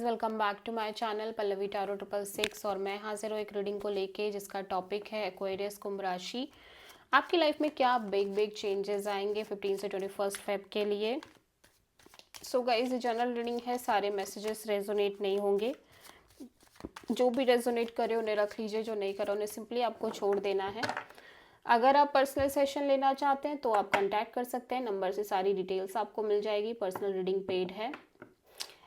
Welcome back to my channel Pallavi tarot 666 और मैं हाजिर हूँ एक रीडिंग को लेके जिसका टॉपिक है एक्वेरियस कुंभ राशि। आपकी लाइफ में क्या बिग चेंजेस आएंगे 15 से 21 फेब के लिए। सो गाइस, जनरल रीडिंग है, सारे मैसेजेस रेजोनेट नहीं होंगे। जो भी रेजोनेट करे उन्हें रख लीजिए, जो नहीं करे उन्हें सिंपली आपको छोड़ देना है। अगर आप पर्सनल सेशन लेना चाहते हैं तो आप कांटेक्ट कर सकते हैं, नंबर से सारी डिटेल्स आपको मिल जाएगी। पर्सनल रीडिंग पेड है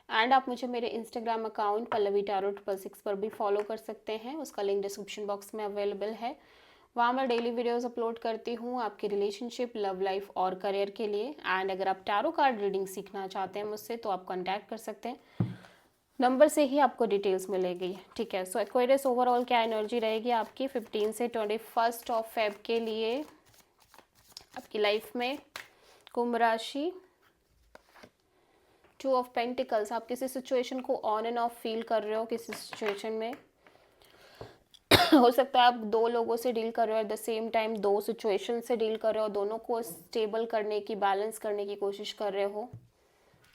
एंड आप मुझे मेरे इंस्टाग्राम अकाउंट पल्लवी टारो 666 पर भी फॉलो कर सकते हैं, उसका लिंक डिस्क्रिप्शन बॉक्स में अवेलेबल है। वहाँ मैं डेली वीडियोस अपलोड करती हूँ आपकी रिलेशनशिप, लव लाइफ और करियर के लिए। एंड अगर आप टैरो कार्ड रीडिंग सीखना चाहते हैं मुझसे तो आप कांटेक्ट कर सकते हैं, नंबर से ही आपको डिटेल्स मिलेगी। ठीक है, सो एक्वेरियस ओवरऑल क्या एनर्जी रहेगी आपकी 15 से 21 ऑफ फेब के लिए आपकी लाइफ में। कुंभ राशि, 2 ऑफ पेंटिकल्स, आप किसी सिचुएशन को ऑन एंड ऑफ फील कर रहे हो किसी सिचुएशन में। हो सकता है आप दो लोगों से डील कर रहे हो एट द सेम टाइम, दो सिचुएशन से डील कर रहे हो, दोनों को स्टेबल करने की, बैलेंस करने की कोशिश कर रहे हो।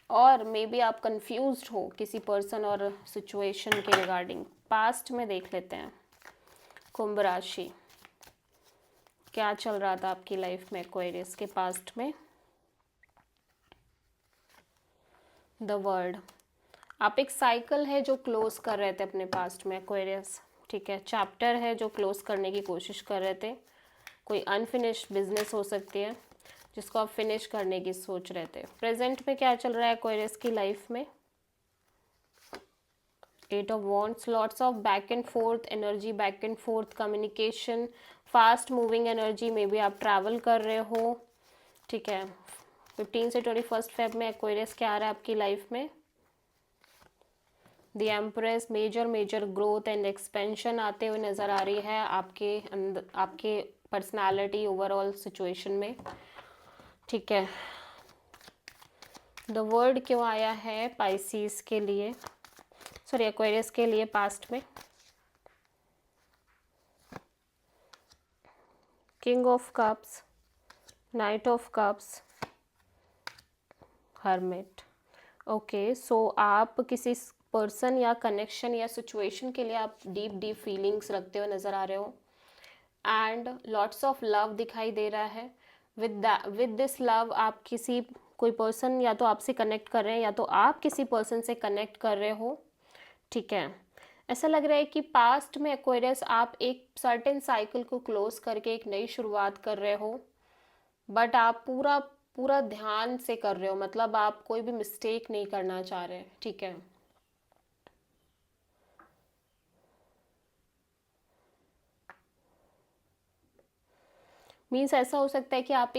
और मे बी आप कंफ्यूज्ड हो किसी पर्सन और सिचुएशन के रिगार्डिंग। पास्ट में देख लेते हैं कुंभ राशि, क्या चल रहा था आपकी लाइफ में एक्वेरियस के पास्ट में। द वर्ल्ड, आप एक साइकिल है जो क्लोज कर रहे थे अपने पास्ट में एक्वेरियस। ठीक है, चैप्टर है जो क्लोज करने की कोशिश कर रहे थे। कोई अनफिनिश्ड बिजनेस हो सकती है जिसको आप फिनिश करने की सोच रहे थे। प्रेजेंट में क्या चल रहा है एक्वेरियस की लाइफ में। 8 of wands, lots of back and fourth energy, back and fourth communication, fast moving energy. में भी आप ट्रैवल कर रहे हो। ठीक है, 15 से 21 फेब में एक्वेरियस क्या आ रहा है आपकी लाइफ में। The empress, major growth and expansion आते हुए नज़र आ रही है आपके अंदर, आपके पर्सनालिटी ओवरऑल सिचुएशन में। ठीक है, द वर्ड क्यों आया है पाइसिस के लिए, सॉरी एक्वेरियस के लिए पास्ट में। King of cups, knight of cups, hermit. Okay, so आप किसी पर्सन या कनेक्शन या सिचुएशन के लिए आप डीप फीलिंग्स रखते हुए नज़र आ रहे हो एंड लॉट्स ऑफ लव दिखाई दे रहा है। विद दिस लव आप किसी, कोई पर्सन या तो आपसे कनेक्ट कर रहे हैं या तो आप किसी पर्सन से कनेक्ट कर रहे हो। ठीक है, ऐसा लग रहा है कि पास्ट में एक्वेरियस आप एक सर्टेन साइकिल को क्लोज करके एक नई शुरुआत कर रहे हो, बट आप पूरा पूरा ध्यान से कर रहे हो, मतलब आप कोई भी मिस्टेक नहीं करना चाह रहे। ठीक है, मीन्स ऐसा हो सकता है कि आप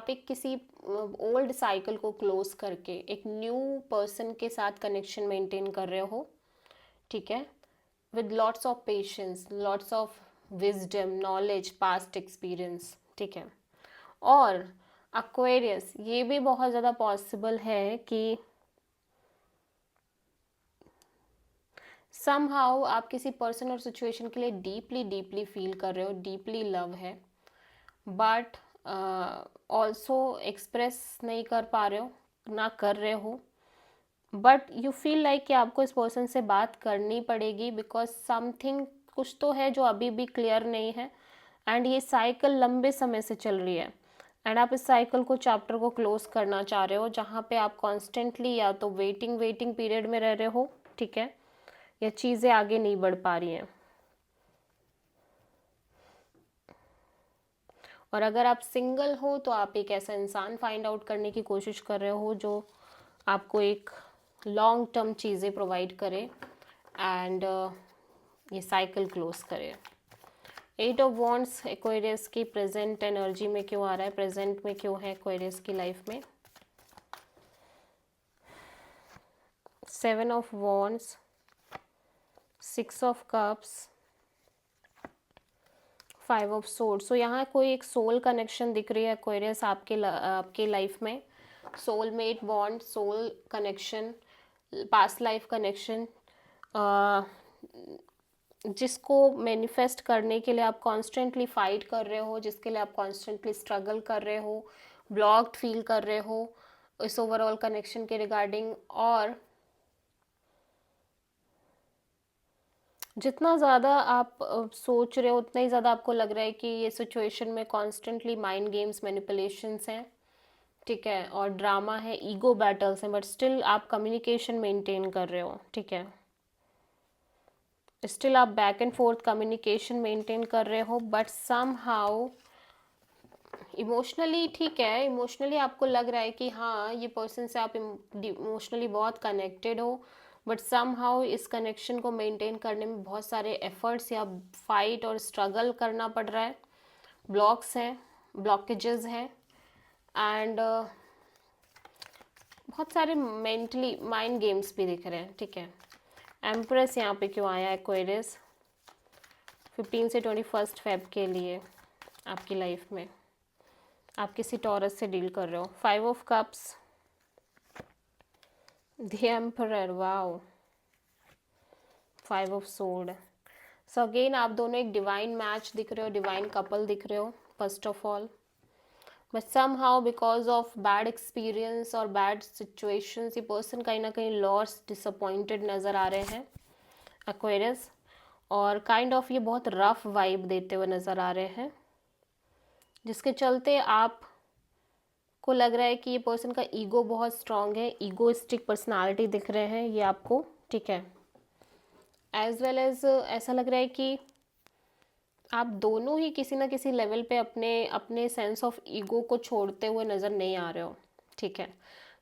एक किसी ओल्ड साइकिल को क्लोज करके एक न्यू पर्सन के साथ कनेक्शन मेंटेन कर रहे हो। ठीक है, with lots of patience, lots of wisdom, knowledge, past experience. ठीक है, और एक्वेरियस ये भी बहुत ज़्यादा पॉसिबल है कि समहाउ आप किसी पर्सन और सिचुएशन के लिए डीपली फील कर रहे हो, डीपली लव है, बट ऑल्सो एक्सप्रेस नहीं कर पा रहे हो, ना कर रहे हो। बट यू फील लाइक कि आपको इस पर्सन से बात करनी पड़ेगी बिकॉज समथिंग, कुछ तो है जो अभी भी क्लियर नहीं है। एंड ये साइकिल लंबे समय से चल रही है एंड आप इस साइकिल को, चैप्टर को क्लोज करना चाह रहे हो, जहाँ पे आप कॉन्स्टेंटली या तो वेटिंग पीरियड में रह रहे हो। ठीक है, या चीज़ें आगे नहीं बढ़ पा रही हैं। और अगर आप सिंगल हो तो आप एक ऐसा इंसान फाइंड आउट करने की कोशिश कर रहे हो जो आपको एक लॉन्ग टर्म चीज़ें प्रोवाइड करे एंड ये साइकिल क्लोज करे। 8 ऑफ वॉन्ड्स एक्वेरियस की प्रेजेंट एनर्जी में क्यों आ रहा है, प्रेजेंट में क्यों है एक्वेरियस की लाइफ में। 7 of wands, 6 of cups, 5 of sword. So यहाँ कोई एक सोल कनेक्शन दिख रही है एक्वेरियस आपके लाइफ में। Soulmate bond, soul connection, past life connection, जिसको मैनिफेस्ट करने के लिए आप कॉन्स्टेंटली फाइट कर रहे हो, जिसके लिए आप कॉन्स्टेंटली स्ट्रगल कर रहे हो, ब्लॉक्ड फील कर रहे हो इस ओवरऑल कनेक्शन के रिगार्डिंग। और जितना ज़्यादा आप सोच रहे हो उतना ही ज़्यादा आपको लग रहा है कि ये सिचुएशन में कॉन्स्टेंटली माइंड गेम्स मैनिपुलेशंस हैं, ठीक है, और ड्रामा है, ईगो बैटल्स हैं, बट स्टिल आप कम्युनिकेशन मेंटेन कर रहे हो, ठीक है, स्टिल आप back and fourth communication maintain कर रहे हो, बट सम हाउ इमोशनली, ठीक है, इमोशनली आपको लग रहा है कि हाँ ये पर्सन से आप इमोशनली बहुत कनेक्टेड हो, बट सम हाउ इस कनेक्शन को मेंटेन करने में बहुत सारे एफर्ट्स या फाइट और स्ट्रगल करना पड़ रहा है, ब्लॉक्स हैं, ब्लॉकेजेस हैं, एंड बहुत सारे मेंटली माइंड गेम्स भी दिख रहे हैं, ठीक है। एम्प्रेस यहाँ पे क्यों आया है एक्वेरियस 15 से 21 फेब के लिए आपकी लाइफ में? आप किसी टॉरस से डील कर रहे हो। 5 of cups, the emperor, wow, 5 of sword. So again आप दोनों एक डिवाइन मैच दिख रहे हो, डिवाइन कपल दिख रहे हो first of all, but somehow because of bad experience और बैड सिचुएशंस ये पर्सन कहीं ना कहीं लॉस, डिसअपॉइंटेड नज़र आ रहे हैं एक्वेरियस, और काइंड ऑफ ये बहुत रफ वाइब देते हुए नज़र आ रहे हैं, जिसके चलते आप को लग रहा है कि ये पर्सन का ईगो बहुत स्ट्रांग है, ईगोइस्टिक पर्सनालिटी दिख रहे हैं ये आपको, ठीक है। एज वेल एज ऐसा लग रहा है कि आप दोनों ही किसी ना किसी लेवल पे अपने अपने सेंस ऑफ ईगो को छोड़ते हुए नज़र नहीं आ रहे हो, ठीक है।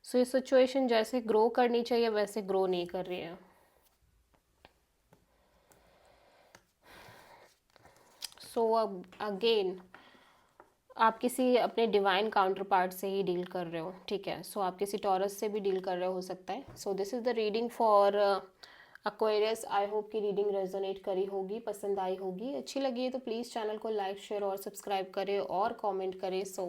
सो ये सिचुएशन जैसे ग्रो करनी चाहिए वैसे ग्रो नहीं कर रही है। सो अगेन आप किसी अपने डिवाइन काउंटर पार्ट से ही डील कर रहे हो, ठीक है। सो आप किसी टॉरस से भी डील कर रहे हो सकता है। So this is the reading for Aquarius. I hope कि रीडिंग रेजोनेट करी होगी, पसंद आई होगी, अच्छी लगी है तो प्लीज़ चैनल को लाइक, शेयर और सब्सक्राइब करें और कमेंट करें। सो